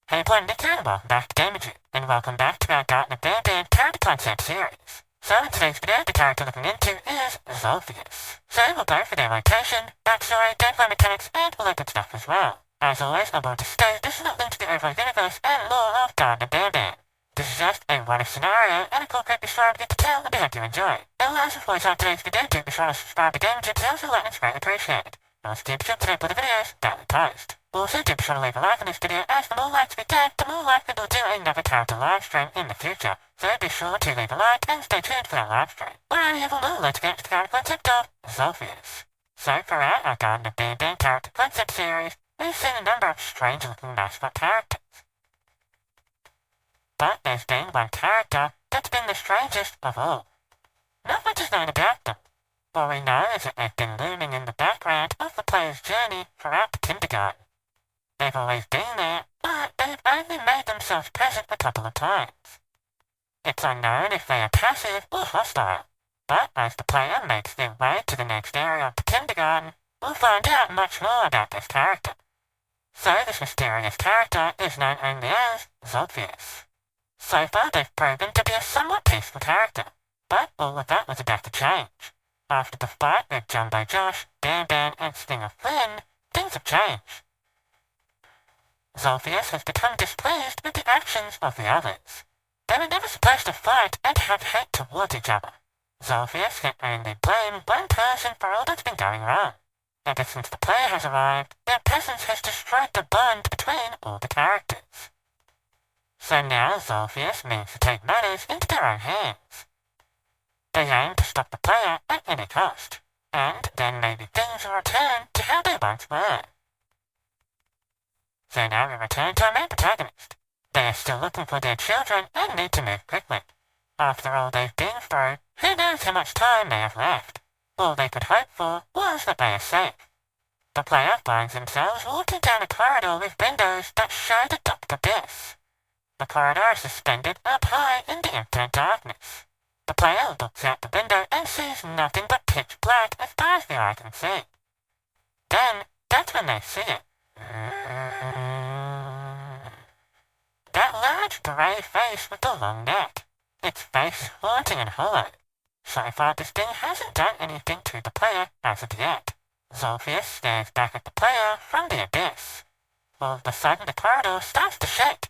Hey Blended and welcome back to Damage, and welcome back to our Garten of Banban character concept series. So in today's video, the character looking into is Zolphius. So we'll go for their location, backstory, gameplay mechanics, and all that good stuff as well. As always, I want to state this is not linked to the overall universe and lore of Garten of Banban. This is just a what-if scenario and a cool creepy story to get to tell, and I hope you enjoy. And as of voice on today's video, do be sure to subscribe to Damage, and also like and it's greatly appreciated. Also, do be sure to take the videos that we post. Also, do be sure to leave a like on this video, as the more likes we get, the more likely we'll do another character live stream in the future. So be sure to leave a like and stay tuned for that live stream. Where I have a little let's get into the character concept of Zolphius. So throughout our Garten of Banban character concept series, we've seen a number of strange looking mascot characters. But there's been one character that's been the strangest of all. Not much is known about them. All we know is that they've been looming in the background of the player's journey throughout the kindergarten. They've always been there, but they've only made themselves present a couple of times. It's unknown if they are passive or hostile, but as the player makes their way to the next area of the kindergarten, we'll find out much more about this character. So this mysterious character is known only as Zolphius. So far they've proven to be a somewhat peaceful character, but all of that was about to change. After the fight with Jumbo Josh, Banban and Stinger Flynn, things have changed. Zolphius has become displeased with the actions of the others. They were never supposed to fight and have hate towards each other. Zolphius can only blame one person for all that's been going wrong. Ever since the player has arrived, their presence has destroyed the bond between all the characters. So now Zolphius means to take matters into their own hands. They aim to stop the player at any cost, and then maybe things will return to how they once were. So now we return to our main protagonist. They are still looking for their children and need to move quickly. After all they've been through, who knows how much time they have left? All they could hope for was that they are safe. The player finds themselves walking down a corridor with windows that show the top abyss. The corridor is suspended up high in the infinite darkness. The player looks out the window and sees nothing but pitch black as far as the eye can see. Then, that's when they see it. That large grey face with the long neck. Its face is haunting and hollow. So far this thing hasn't done anything to the player as of yet. Zolphius stares back at the player from the abyss. All of a sudden the corridor starts to shake.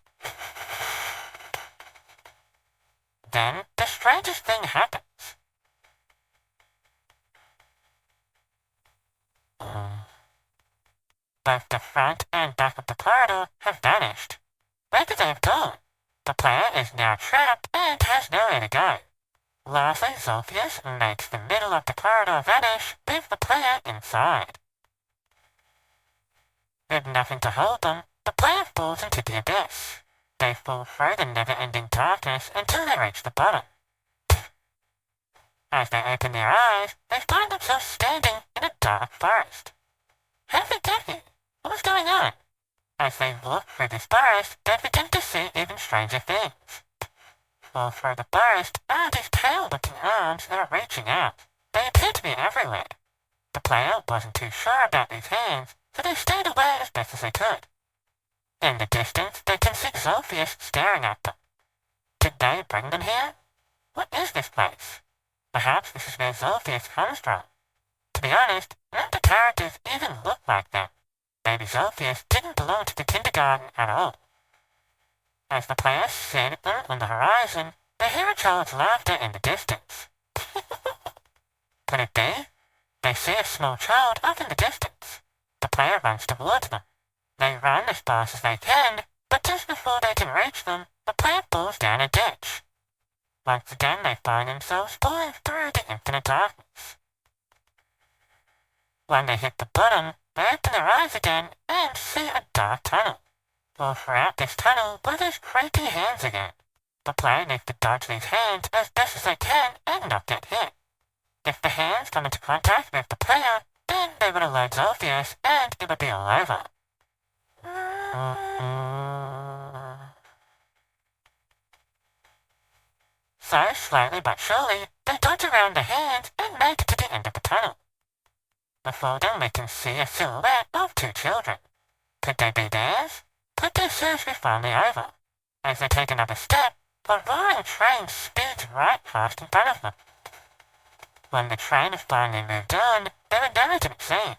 Then the strangest thing happens. Both the front and back of the corridor have vanished. Where could they have gone? The player is now trapped and has nowhere to go. Lastly, Zolphius makes the middle of the corridor vanish with the player inside. With nothing to hold them, the player falls into the abyss. They fall through the never-ending darkness until they reach the bottom. As they open their eyes, they find themselves standing in a dark forest. How did they get here? What was going on? As they look through this forest, they begin to see even stranger things. All through the forest are these pale-looking arms that are reaching out. They appear to be everywhere. The player wasn't too sure about these hands, so they stayed away as best as they could. In the distance, they can see Zolphius staring at them. Did they bring them here? What is this place? Perhaps this is where Zolphius comes from. To be honest, none of the characters even look like them. Maybe Zolphius didn't belong to the kindergarten at all. As the players stare at them on the horizon, they hear a child's laughter in the distance. Could it be? They see a small child off in the distance. The player runs towards them. They run as fast as they can, but just before they can reach them, the player falls down a ditch. Once again they find themselves falling through the infinite darkness. When they hit the bottom, they open their eyes again and see a dark tunnel. All throughout this tunnel were these creepy hands again. The player needs to dodge these hands as best as they can and not get hit. If the hands come into contact with the player, then they would alert Zolphius and it would be all over. So, slowly but surely, they dodge around the hands and make it to the end of the tunnel. Before them we can see a silhouette of two children. Could they be theirs? but their search is finally over. As they take another step, the roaring train speeds right past in front of them. When the train is finally moved on, they are nowhere to be seen.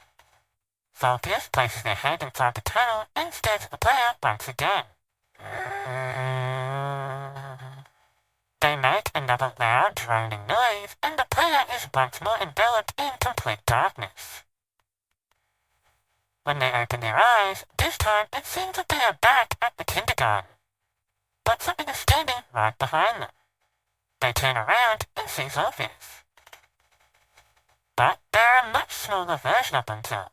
Zolphius places their head inside the tunnel and stares at the player once again. They make another loud droning noise, and the player is once more enveloped in complete darkness. When they open their eyes, this time it seems that they are back at the kindergarten. But something is standing right behind them. They turn around and see Zolphius. But they're a much smaller version of themselves.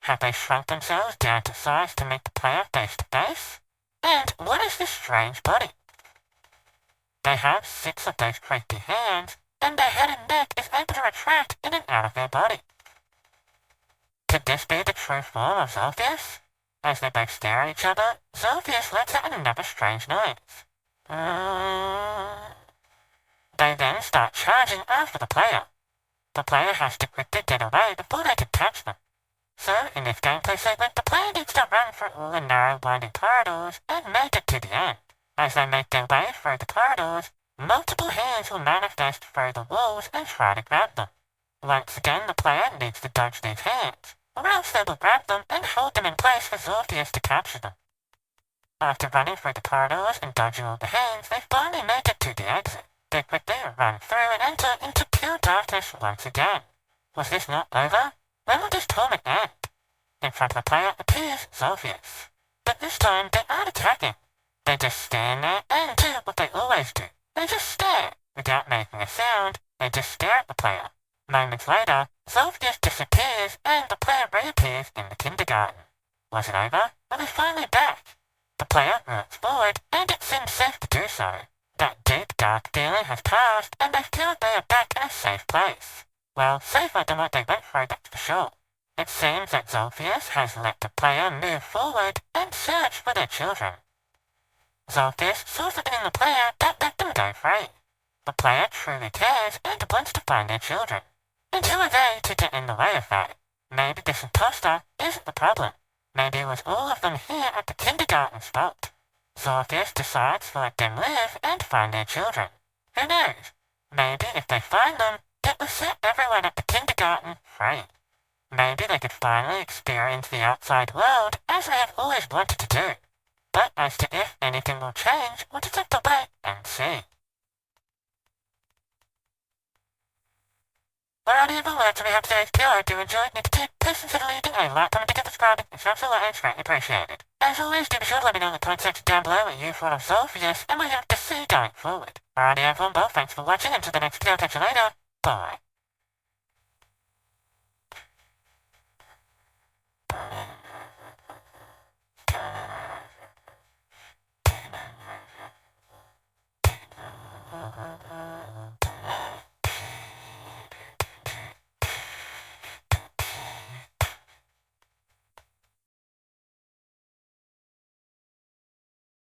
Have they shrunk themselves down to size to meet the player face to face? And what is this strange body? They have 6 of those creepy hands, and their head and neck is able to retract in and out of their body. Could this be the true form of Zolphius? As they both stare at each other, Zolphius lets out another strange noise. They then start charging after the player. The player has to quickly get away before they can catch them. So, in this gameplay segment, the player needs to run through all the narrow, winding corridors and make it to the end. As they make their way through the corridors, multiple hands will manifest through the walls and try to grab them. Once again, the player needs to dodge these hands, or else they will grab them and hold them in place for Zolphius to capture them. After running through the corridors and dodging all the hands, they finally make it to the exit. They quickly run through and enter into pure darkness once again. Was this not over? When will this torment end? In front of the player appears Zolphius. But this time they aren't attacking. They just stand there and do what they always do. They just stare. Without making a sound, they just stare at the player. Moments later, Zolphius disappears and the player reappears in the kindergarten. Was it over? Are they finally back? The player moves forward and it seems safe to do so. That deep, dark feeling has passed and they feel they are back in a safe place. Well, safer than what they went through, that's for sure. It seems that Zolphius has let the player move forward and search for their children. Zolphius saw something in the player that let them go free. The player truly cares and wants to find their children. And who are they to get in the way of that? Maybe this imposter isn't the problem. Maybe it was all of them here at the kindergarten spot. Zolphius decides to let them live and find their children. Who knows? Maybe if they find them, it will set everyone at the kindergarten free. Maybe they could finally experience the outside world as they have always wanted to do. But as to if anything will change, we'll just have to wait and see. Alrighty everyone, that's what we have today's video. I do enjoy it. Please consider leaving a like, comment, and subscribing. It's absolutely greatly appreciated. As always, do be sure to let me know in the comment section down below what you thought of Zolphius and what you have to see going forward. Alrighty everyone, well, thanks for watching. Until the next video, catch you later. Bye.